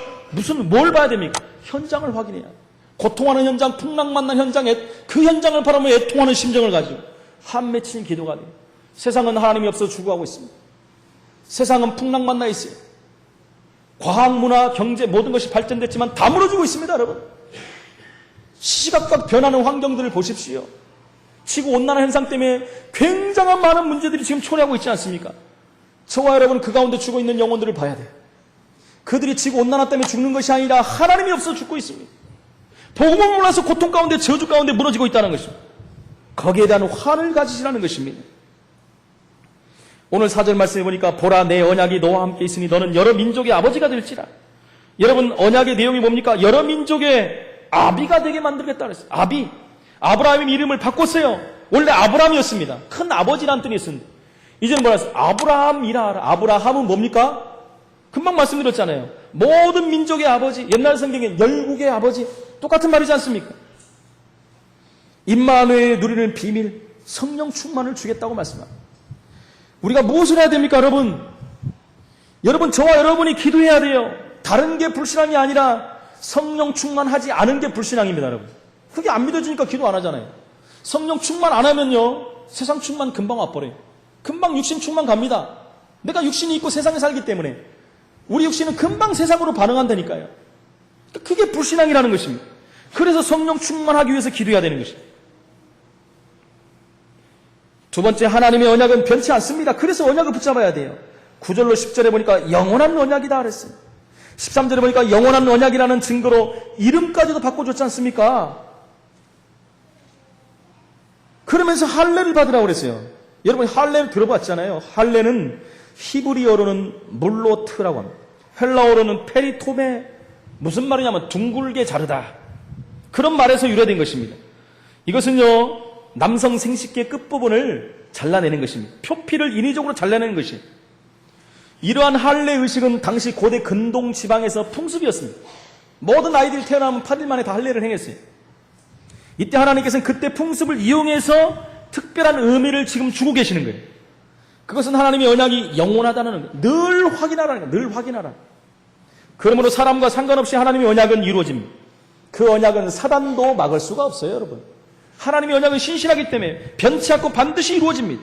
뭘 봐야 됩니까? 현장을 확인해야 돼요. 고통하는 현장, 풍랑만난 현장에 그 현장을 바라보며 애통하는 심정을 가지고 한 맺힌 기도가 돼요. 세상은 하나님이 없어서 죽어가고 있습니다. 세상은 풍랑만나 있어요. 과학, 문화, 경제 모든 것이 발전됐지만 다 무너지고 있습니다. 여러분 시시각각 변하는 환경들을 보십시오. 지구온난화 현상 때문에 굉장한 많은 문제들이 지금 초래하고 있지 않습니까? 저와 여러분 그 가운데 죽어 있는 영혼들을 봐야 돼요. 그들이 지구온난화 때문에 죽는 것이 아니라 하나님이 없어서 죽고 있습니다. 복음을 몰라서 고통 가운데 저주 가운데 무너지고 있다는 것입니다. 거기에 대한 화를 가지시라는 것입니다. 오늘 4절 말씀해 보니까 보라 내 언약이 너와 함께 있으니 너는 여러 민족의 아버지가 될지라. 여러분 언약의 내용이 뭡니까? 여러 민족의 아비가 되게 만들겠다 그랬어요. 아비. 아브라함의 이름을 바꿨어요. 원래 아브라함이었습니다. 큰 아버지라는 뜻이 있습니다. 이제는 뭐라 했어요? 아브라함이라 하라. 아브라함은 뭡니까? 금방 말씀드렸잖아요. 모든 민족의 아버지. 옛날 성경에 열국의 아버지. 똑같은 말이지 않습니까? 임마누엘의 누리는 비밀, 성령 충만을 주겠다고 말씀합니다. 우리가 무엇을 해야 됩니까, 여러분? 여러분, 저와 여러분이 기도해야 돼요. 다른 게 불신앙이 아니라 성령 충만하지 않은 게 불신앙입니다, 여러분. 그게 안 믿어지니까 기도 안 하잖아요. 성령 충만 안 하면요, 세상 충만 금방 와버려요. 금방 육신 충만 갑니다. 내가 육신이 있고 세상에 살기 때문에 우리 육신은 금방 세상으로 반응한다니까요. 그게 불신앙이라는 것입니다. 그래서 성령 충만하기 위해서 기도해야 되는 것입니다. 두 번째, 하나님의 언약은 변치 않습니다. 그래서 언약을 붙잡아야 돼요. 9절로 10절에 보니까 영원한 언약이다 그랬어요. 13절에 보니까 영원한 언약이라는 증거로 이름까지도 바꿔줬지 않습니까? 그러면서 할례를 받으라고 그랬어요. 여러분 할례를 들어봤잖아요. 할례는 히브리어로는 물로트라고 합니다. 헬라어로는 페리토메. 무슨 말이냐면 둥글게 자르다. 그런 말에서 유래된 것입니다. 이것은요, 남성 생식기의 끝부분을 잘라내는 것입니다. 표피를 인위적으로 잘라내는 것이. 이러한 할례 의식은 당시 고대 근동 지방에서 풍습이었습니다. 모든 아이들이 태어나면 8일 만에 다 할례를 행했어요. 이때 하나님께서는 그때 풍습을 이용해서 특별한 의미를 지금 주고 계시는 거예요. 그것은 하나님의 언약이 영원하다는 거예요. 늘 확인하라는 거예요. 늘 확인하라. 그러므로 사람과 상관없이 하나님의 언약은 이루어집니다. 그 언약은 사단도 막을 수가 없어요, 여러분. 하나님의 언약은 신실하기 때문에 변치 않고 반드시 이루어집니다.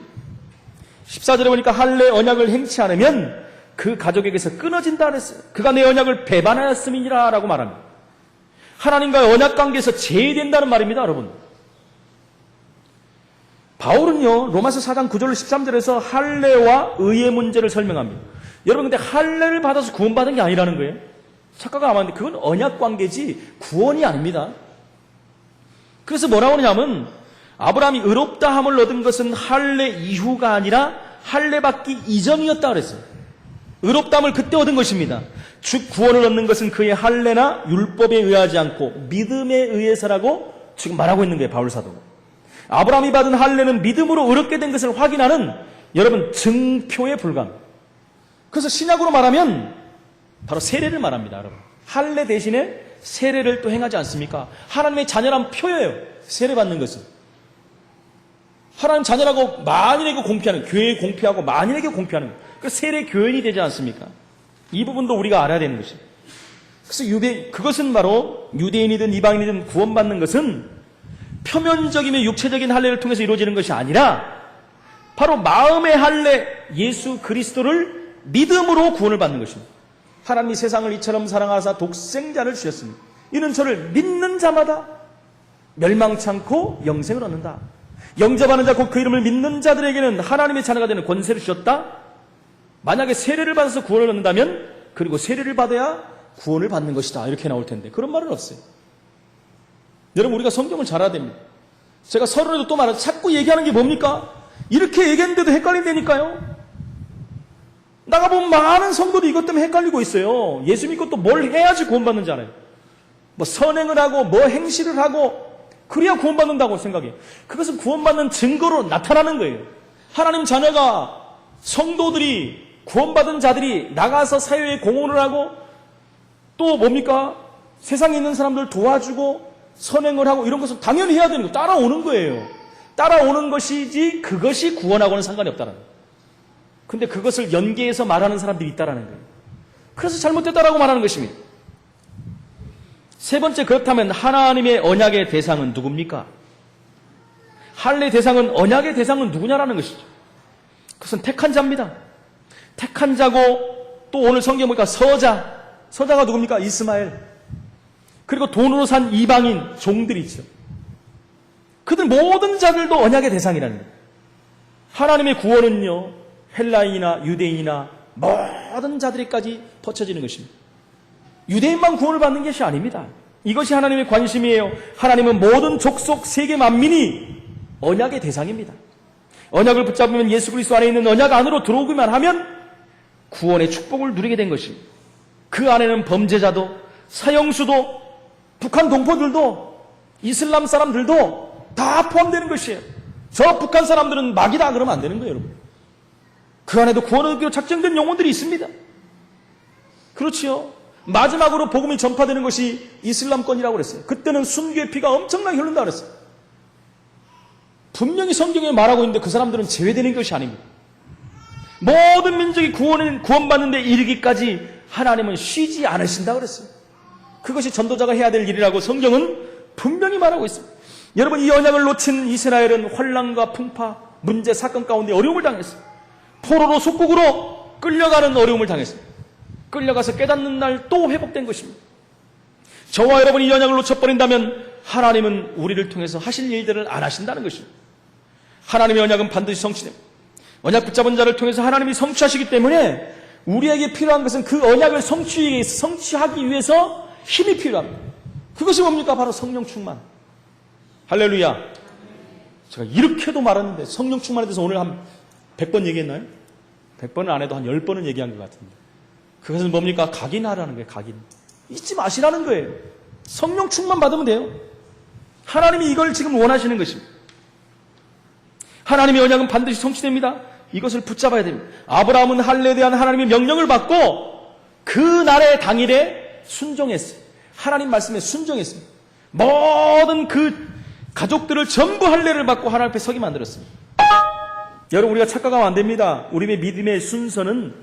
14절에 보니까 할례 언약을 행치 않으면 그 가족에게서 끊어진다 그랬어요. 그가 내 언약을 배반하였음이니라 라고 말합니다. 하나님과의 언약 관계에서 제외된다는 말입니다, 여러분. 바울은요, 로마서 4장 9절 13절에서 할례와 의의 문제를 설명합니다. 여러분, 근데 할례를 받아서 구원받은 게 아니라는 거예요. 착각을 안 하는데 그건 언약 관계지 구원이 아닙니다. 그래서 뭐라고 하냐면 아브라함이 의롭다 함을 얻은 것은 할례 이후가 아니라 할례 받기 이전이었다 그랬어요. 의롭다 함을 그때 얻은 것입니다. 즉 구원을 얻는 것은 그의 할례나 율법에 의하지 않고 믿음에 의해서라고 지금 말하고 있는 거예요, 바울 사도가. 아브라함이 받은 할례는 믿음으로 의롭게 된 것을 확인하는 여러분 증표에 불과합니다. 그래서 신약으로 말하면 바로 세례를 말합니다, 여러분. 할례 대신에 세례를 또 행하지 않습니까? 하나님의 자녀란 표예요, 세례 받는 것은. 하나님 자녀라고 만인에게 공표하는, 교회에 공표하고 만인에게 공표하는, 그 세례 교인이 되지 않습니까? 이 부분도 우리가 알아야 되는 것입니다. 그래서 그것은 바로 유대인이든 이방인이든 구원받는 것은 표면적이며 육체적인 할례를 통해서 이루어지는 것이 아니라 바로 마음의 할례, 예수 그리스도를 믿음으로 구원을 받는 것입니다. 하나님이 세상을 이처럼 사랑하사 독생자를 주셨습니다. 이는 저를 믿는 자마다 멸망치 않고 영생을 얻는다. 영접하는 자 곧 그 이름을 믿는 자들에게는 하나님의 자녀가 되는 권세를 주셨다. 만약에 세례를 받아서 구원을 얻는다면 그리고 세례를 받아야 구원을 받는 것이다, 이렇게 나올 텐데 그런 말은 없어요. 여러분, 우리가 성경을 잘 알아야 됩니다. 제가 서론에도 또 말해서 자꾸 얘기하는 게 뭡니까? 이렇게 얘기했는데도 헷갈린다니까요. 나가보면 많은 성도도 이것 때문에 헷갈리고 있어요. 예수 믿고 또 뭘 해야지 구원받는지 알아요. 뭐 선행을 하고 뭐 행실을 하고 그래야 구원받는다고 생각해요. 그것은 구원받는 증거로 나타나는 거예요. 하나님 자녀가, 성도들이, 구원받은 자들이 나가서 사회에 공헌을 하고 또 뭡니까? 세상에 있는 사람들 도와주고 선행을 하고 이런 것은 당연히 해야 되는 거, 따라오는 거예요. 따라오는 것이지 그것이 구원하고는 상관이 없다는 거예요. 근데 그것을 연계해서 말하는 사람들이 있다는 거예요. 그래서 잘못됐다라고 말하는 것입니다. 세 번째, 그렇다면 하나님의 언약의 대상은 누굽니까? 할례 대상은, 언약의 대상은 누구냐라는 것이죠. 그것은 택한 자입니다. 택한 자고, 또 오늘 성경에 보니까 서자가 누굽니까? 이스마엘. 그리고 돈으로 산 이방인 종들이 있죠. 그들 모든 자들도 언약의 대상이라는 거예요. 하나님의 구원은요, 헬라인이나 유대인이나 모든 자들에까지 퍼쳐지는 것입니다. 유대인만 구원을 받는 것이 아닙니다. 이것이 하나님의 관심이에요. 하나님은 모든 족속 세계 만민이 언약의 대상입니다. 언약을 붙잡으면, 예수 그리스도 안에 있는 언약 안으로 들어오기만 하면 구원의 축복을 누리게 된 것입니다. 그 안에는 범죄자도, 사형수도, 북한 동포들도, 이슬람 사람들도 다 포함되는 것이에요. 저 북한 사람들은 막이다 그러면 안 되는 거예요, 여러분. 그 안에도 구원을 얻기로 작정된 영혼들이 있습니다. 그렇지요. 마지막으로 복음이 전파되는 것이 이슬람권이라고 그랬어요. 그때는 순교의 피가 엄청나게 흐른다 그랬어요. 분명히 성경에 말하고 있는데 그 사람들은 제외되는 것이 아닙니다. 모든 민족이 구원받는 데 이르기까지 하나님은 쉬지 않으신다 그랬어요. 그것이 전도자가 해야 될 일이라고 성경은 분명히 말하고 있습니다. 여러분, 이 언약을 놓친 이스라엘은 환난과 풍파, 문제, 사건 가운데 어려움을 당했어요. 포로로 속국으로 끌려가는 어려움을 당했어요. 끌려가서 깨닫는 날 또 회복된 것입니다. 저와 여러분이 이 언약을 놓쳐버린다면 하나님은 우리를 통해서 하실 일들을 안 하신다는 것입니다. 하나님의 언약은 반드시 성취됩니다. 언약 붙잡은 자를 통해서 하나님이 성취하시기 때문에 우리에게 필요한 것은 그 언약을 성취하기 위해서 힘이 필요합니다. 그것이 뭡니까? 바로 성령 충만. 할렐루야. 제가 이렇게도 말했는데 성령 충만에 대해서 오늘 한 100번 얘기했나요? 100번은 안 해도 한 10번은 얘기한 것 같은데. 그것은 뭡니까? 각인하라는 거예요, 각인. 잊지 마시라는 거예요. 성령 충만 받으면 돼요. 하나님이 이걸 지금 원하시는 것입니다. 하나님의 언약은 반드시 성취됩니다. 이것을 붙잡아야 됩니다. 아브라함은 할례에 대한 하나님의 명령을 받고 그 날의 당일에 순종했어요. 하나님 말씀에 순종했습니다. 모든 그 가족들을 전부 할례를 받고 하나님 앞에 서게 만들었습니다. 여러분, 우리가 착각하면 안 됩니다. 우리의 믿음의 순서는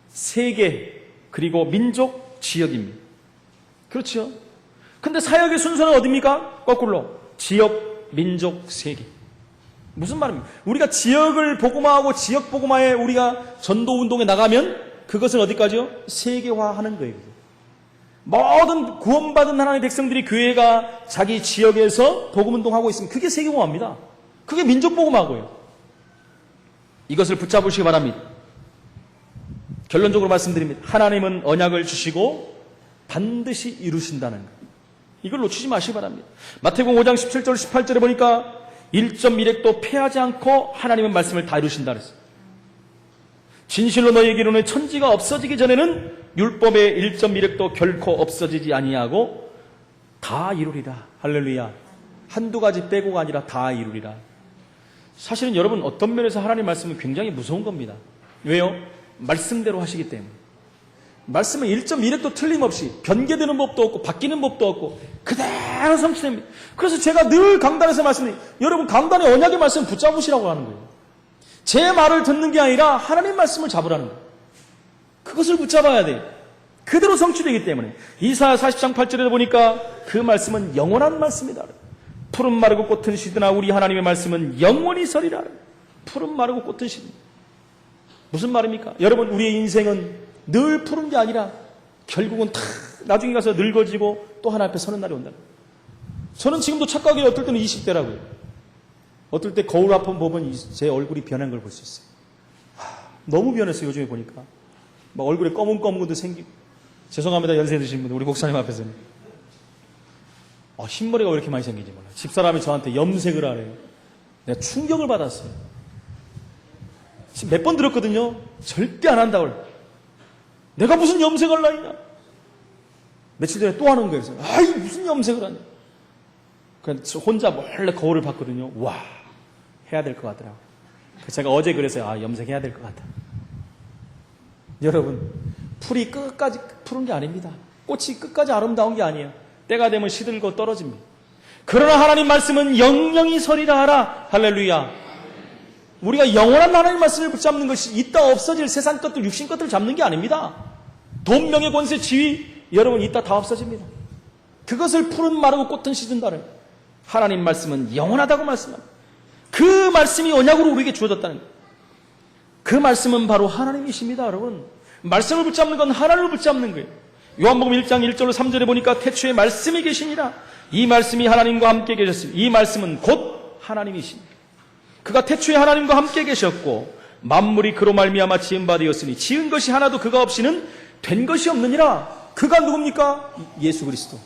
세계, 그리고 민족, 지역입니다. 그렇죠? 근데 사역의 순서는 어디입니까? 거꾸로. 지역, 민족, 세계. 무슨 말입니까? 우리가 지역을 복음화하고 지역 복음화에 우리가 전도 운동에 나가면 그것을 어디까지요? 세계화하는 거예요. 모든 구원받은 하나님의 백성들이 교회가 자기 지역에서 복음 운동하고 있으면 그게 세계화입니다. 그게 민족 복음화고요. 이것을 붙잡으시기 바랍니다. 결론적으로 말씀드립니다. 하나님은 언약을 주시고 반드시 이루신다는 것. 이걸 놓치지 마시기 바랍니다. 마태복음 5장 17절 18절에 보니까 1.1획도 패하지 않고 하나님의 말씀을 다 이루신다 그랬어요. 진실로 너희에게 이르노니 천지가 없어지기 전에는 율법의 1.1획도 결코 없어지지 아니하고 다 이루리라. 할렐루야. 한두 가지 빼고가 아니라 다 이루리라. 사실은 여러분 어떤 면에서 하나님 말씀은 굉장히 무서운 겁니다. 왜요? 말씀대로 하시기 때문에. 말씀은 1.1획도 틀림없이 변개되는 법도 없고 바뀌는 법도 없고 그대로 성취됩니다. 그래서 제가 늘 강단에서 말씀드려요. 여러분 강단의 언약의 말씀을 붙잡으시라고 하는 거예요. 제 말을 듣는 게 아니라 하나님 말씀을 잡으라는 거예요. 그것을 붙잡아야 돼요. 그대로 성취되기 때문에. 이사야 40장 8절에 보니까 그 말씀은 영원한 말씀이다. 푸른 마르고 꽃은 시드나 우리 하나님의 말씀은 영원히 서리라. 푸른 마르고 꽃은 시드나. 무슨 말입니까? 여러분 우리의 인생은 늘 푸른 게 아니라 결국은 다 나중에 가서 늙어지고 또 하나 앞에 서는 날이 온다. 저는 지금도 착각이 어떨 때는 20대라고요. 어떨 때 거울 앞을 보면 제 얼굴이 변한 걸 볼 수 있어요. 너무 변했어요. 요즘에 보니까. 막 얼굴에 검은 것도 생기고. 죄송합니다. 연세 드신 분들 우리 목사님 앞에서는. 흰머리가 왜 이렇게 많이 생기지 몰라. 집사람이 저한테 염색을 하래요. 내가 충격을 받았어요. 지금 몇 번 들었거든요. 절대 안 한다고 그래요. 내가 무슨 염색을 하냐? 며칠 전에 또 하는 거예요. 아이 무슨 염색을 하냐? 그냥 혼자 몰래 거울을 봤거든요. 와 해야 될 것 같더라고요. 제가 어제 그래서 염색해야 될 것 같다. 여러분 풀이 끝까지 푸른 게 아닙니다. 꽃이 끝까지 아름다운 게 아니에요. 때가 되면 시들고 떨어집니다. 그러나 하나님 말씀은 영영이 서리라 하라. 할렐루야. 우리가 영원한 하나님 말씀을 붙잡는 것이 이따 없어질 세상 것들, 육신 것들을 잡는 게 아닙니다. 돈, 명예, 권세, 지위, 여러분 이따 다 없어집니다. 그것을 푸른 마르고 꽃은 시든다는 하나님 말씀은 영원하다고 말씀합니다. 그 말씀이 언약으로 우리에게 주어졌다는 거예요. 그 말씀은 바로 하나님이십니다, 여러분. 말씀을 붙잡는 건 하나님을 붙잡는 거예요. 요한복음 1장 1절로 3절에 보니까 태초에 말씀이 계시니라. 이 말씀이 하나님과 함께 계셨습니다. 이 말씀은 곧 하나님이십니다. 그가 태초에 하나님과 함께 계셨고 만물이 그로 말미암아 지은 바 되었으니 지은 것이 하나도 그가 없이는 된 것이 없느니라. 그가 누굽니까? 예수 그리스도.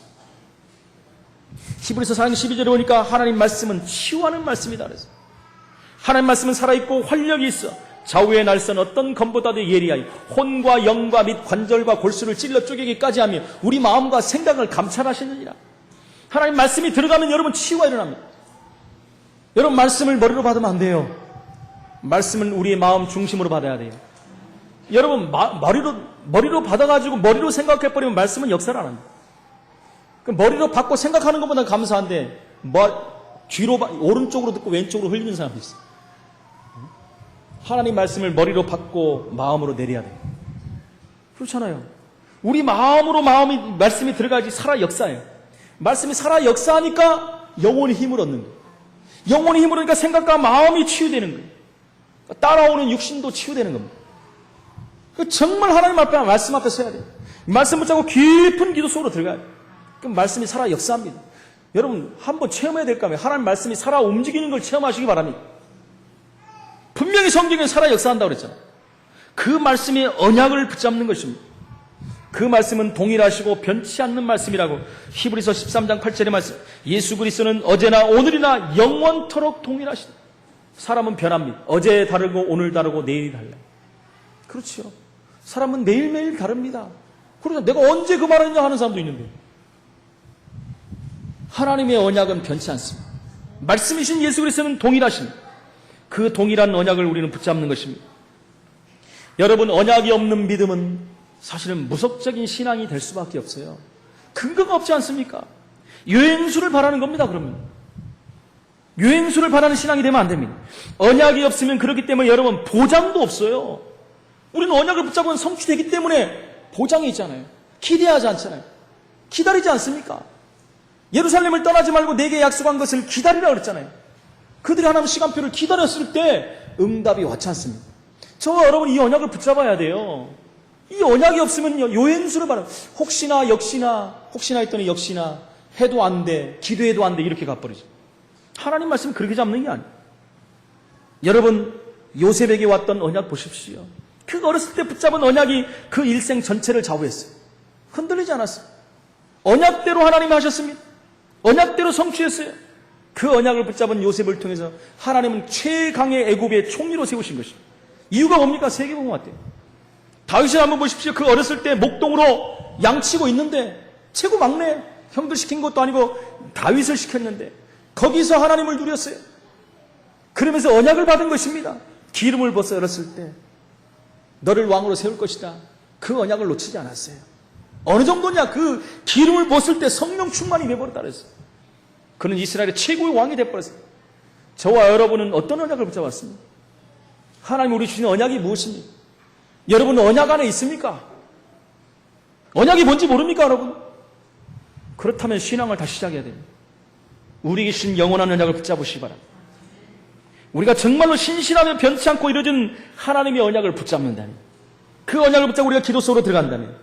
히브리서 4장 12절에 보니까 하나님 말씀은 치유하는 말씀이다 그래서 하나님 말씀은 살아있고 활력이 있어 좌우의 날선 어떤 검보다도 예리하여 혼과 영과 및 관절과 골수를 찔러 쪼개기까지 하며 우리 마음과 생각을 감찰하시느니라. 하나님 말씀이 들어가면 여러분 치유가 일어납니다. 여러분 말씀을 머리로 받으면 안 돼요. 말씀은 우리의 마음 중심으로 받아야 돼요. 여러분 머리로 받아가지고 머리로 생각해버리면 말씀은 역사를 안 합니다. 머리로 받고 생각하는 것보다 감사한데 뒤로 오른쪽으로 듣고 왼쪽으로 흘리는 사람도 있어요. 하나님 말씀을 머리로 받고 마음으로 내려야 돼요. 그렇잖아요. 우리 마음으로 말씀이 들어가야지 살아 역사해요. 말씀이 살아 역사하니까 영혼이 힘을 얻는 거예요. 영혼이 힘을 얻으니까 생각과 마음이 치유되는 거예요. 따라오는 육신도 치유되는 겁니다. 정말 하나님 앞에 말씀 앞에 서야 돼요. 말씀 붙잡고 깊은 기도 속으로 들어가야 돼요. 그럼 말씀이 살아 역사합니다. 여러분 한번 체험해야 될 거 아니에요. 하나님 말씀이 살아 움직이는 걸 체험하시기 바랍니다. 분명히 성경에 살아 역사한다고 그랬잖아요. 그 말씀이 언약을 붙잡는 것입니다. 그 말씀은 동일하시고 변치 않는 말씀이라고 히브리서 13장 8절의 말씀. 예수 그리스도는 어제나 오늘이나 영원토록 동일하시다. 사람은 변합니다. 어제 다르고 오늘 다르고 내일이 달라요. 그렇죠. 사람은 매일매일 다릅니다. 그러죠. 내가 언제 그 말했냐 하는 사람도 있는데 하나님의 언약은 변치 않습니다. 말씀이신 예수 그리스도는 동일하십니다. 그 동일한 언약을 우리는 붙잡는 것입니다. 여러분 언약이 없는 믿음은 사실은 무속적인 신앙이 될 수밖에 없어요. 근거가 없지 않습니까? 유행수를 바라는 겁니다. 그러면 유행수를 바라는 신앙이 되면 안 됩니다. 언약이 없으면 그렇기 때문에 여러분 보장도 없어요. 우리는 언약을 붙잡으면 성취되기 때문에 보장이 있잖아요. 기대하지 않잖아요. 기다리지 않습니까? 예루살렘을 떠나지 말고 내게 약속한 것을 기다리라 그랬잖아요. 그들이 하나님 시간표를 기다렸을 때 응답이 왔지 않습니까? 저와 여러분 이 언약을 붙잡아야 돼요. 이 언약이 없으면 요행수를 바라. 혹시나 역시나 혹시나 했더니 역시나 해도 안 돼, 기도해도 안 돼 이렇게 가버리죠. 하나님 말씀 그렇게 잡는 게 아니에요. 여러분 요셉에게 왔던 언약 보십시오. 그 어렸을 때 붙잡은 언약이 그 일생 전체를 좌우했어요. 흔들리지 않았어요. 언약대로 하나님이 하셨습니다. 언약대로 성취했어요. 그 언약을 붙잡은 요셉을 통해서 하나님은 최강의 애굽의 총리로 세우신 것입니다. 이유가 뭡니까? 세계복음 같아요. 다윗을 한번 보십시오. 그 어렸을 때 목동으로 양치고 있는데 최고 막내, 형들 시킨 것도 아니고 다윗을 시켰는데 거기서 하나님을 누렸어요. 그러면서 언약을 받은 것입니다. 기름을 벗어 어렸을 때 너를 왕으로 세울 것이다. 그 언약을 놓치지 않았어요. 어느 정도냐? 그 기름을 벗을 때 성령 충만이 되어버렸다 그랬어요. 그는 이스라엘의 최고의 왕이 되어버렸어요. 저와 여러분은 어떤 언약을 붙잡았습니까? 하나님 우리 주신 언약이 무엇입니까? 여러분은 언약 안에 있습니까? 언약이 뭔지 모릅니까, 여러분? 그렇다면 신앙을 다시 시작해야 됩니다. 우리에게 주신 영원한 언약을 붙잡으시기 바랍니다. 우리가 정말로 신실하며 변치 않고 이루어진 하나님의 언약을 붙잡는다면, 그 언약을 붙잡고 우리가 기도 속으로 들어간다면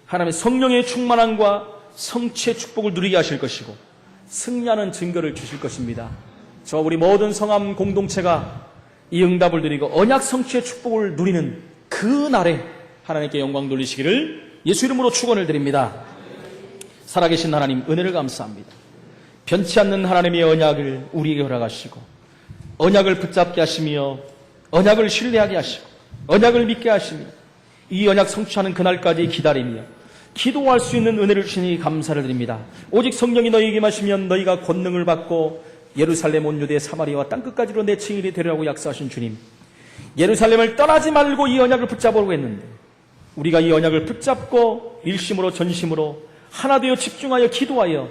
하나님의 성령의 충만함과 성취의 축복을 누리게 하실 것이고 승리하는 증거를 주실 것입니다. 저 우리 모든 성함 공동체가 이 응답을 드리고 언약 성취의 축복을 누리는 그 날에 하나님께 영광 돌리시기를 예수 이름으로 축원을 드립니다. 살아계신 하나님 은혜를 감사합니다. 변치 않는 하나님의 언약을 우리에게 허락하시고 언약을 붙잡게 하시며 언약을 신뢰하게 하시고 언약을 믿게 하시며 이 언약 성취하는 그날까지 기다리며 기도할 수 있는 은혜를 주시니 감사를 드립니다. 오직 성령이 너희에게 마시면 너희가 권능을 받고 예루살렘 온 유대 사마리아와 땅끝까지로 내 증인이 되리라고 약속하신 주님, 예루살렘을 떠나지 말고 이 언약을 붙잡으려고 했는데 우리가 이 언약을 붙잡고 일심으로 전심으로 하나 되어 집중하여 기도하여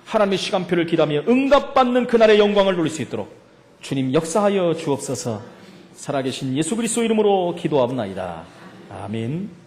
하나님의 시간표를 기다며 응답받는 그날의 영광을 누릴 수 있도록 주님 역사하여 주옵소서. 살아계신 예수 그리스도 이름으로 기도하옵나이다. 아멘.